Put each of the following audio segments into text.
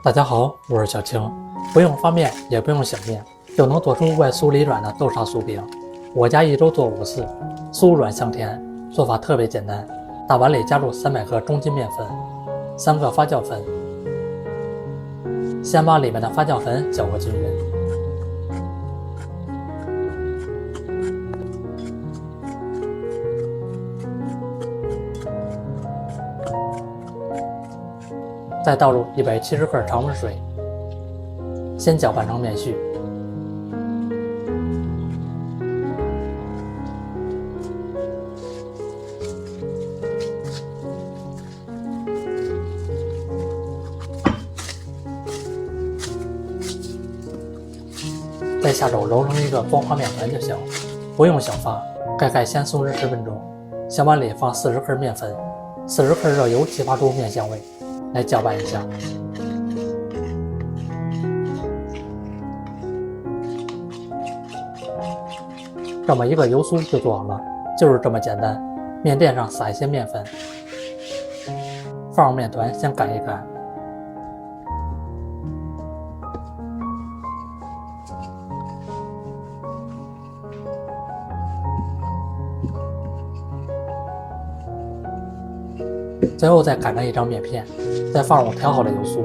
大家好，我是小青。不用发面，也不用醒面，就能做出外酥里软的豆沙酥饼。我家一周做5次，酥软香甜，做法特别简单。大碗里加入300克中筋面粉，3个发酵粉，先把里面的发酵粉搅和均匀。再倒入170克常温水，先搅拌成面絮。再下手揉成一个光滑面团就行，不用小发，盖先松弛10分钟。小碗里放40克面粉，40克热油激发出面香味。来搅拌一下，这么一个油酥就做好了，就是这么简单。面垫上撒一些面粉，放入面团先擀一擀，最后再擀成一张面片，再放入调好的油酥。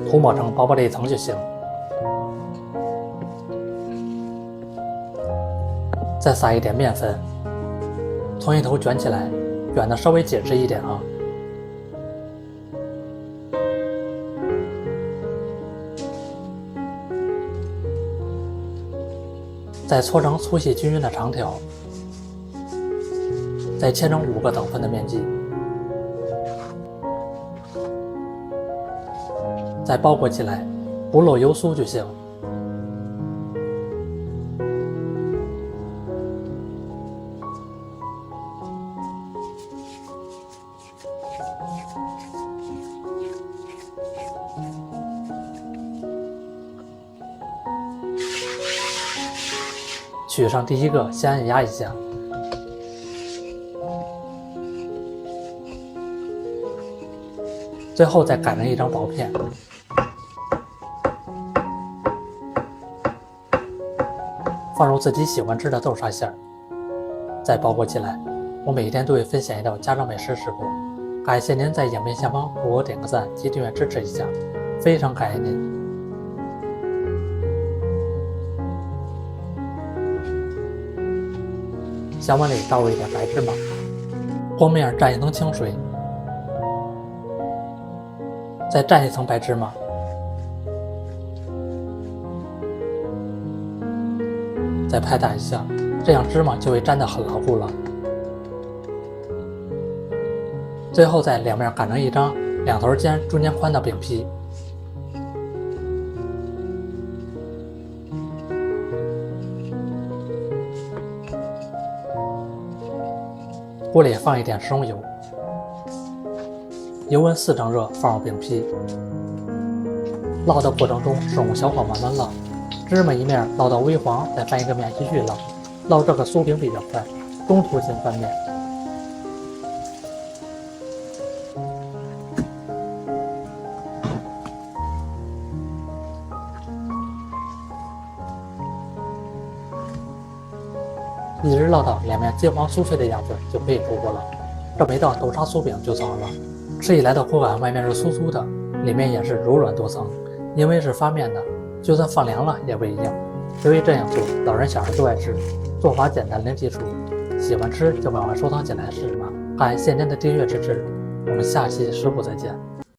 涂抹成薄薄的一层就行。再撒一点面粉，从一头卷起来，卷得稍微紧实一点啊。再搓成粗细均匀的长条，再切成5个等分的面剂，再包裹起来，不漏油酥就行。取上第1个，先按压一下，最后再擀成一张薄片，放入自己喜欢吃的豆沙馅儿，再包裹起来。我每天都会分享一道家常美食食谱，感谢您在影片下方给我点个赞及订阅支持一下，非常感谢您。小碗里倒入一点白芝麻，光面蘸一层清水，再蘸一层白芝麻，再拍打一下，这样芝麻就会粘得很牢固了。最后在两面擀成一张2头尖中间宽的饼皮，锅里放一点食用油，油温4成热，放入饼皮，烙的过程中使用小火慢慢烙，芝麻一面烙到微黄，再翻一个面继续烙。烙这个酥饼比较快，中途先翻面。一直烙到两面金黄酥脆的样子就可以出锅了。这么一道豆沙酥饼就做好了，吃起来的口感外面是酥酥的，里面也是柔软多层。因为是发面的，就算放凉了也不一样。所以这样做，老人小孩都爱吃。做法简单零基础，喜欢吃就赶快收藏起来试试吧。感谢您的订阅支持，我们下期食谱再见。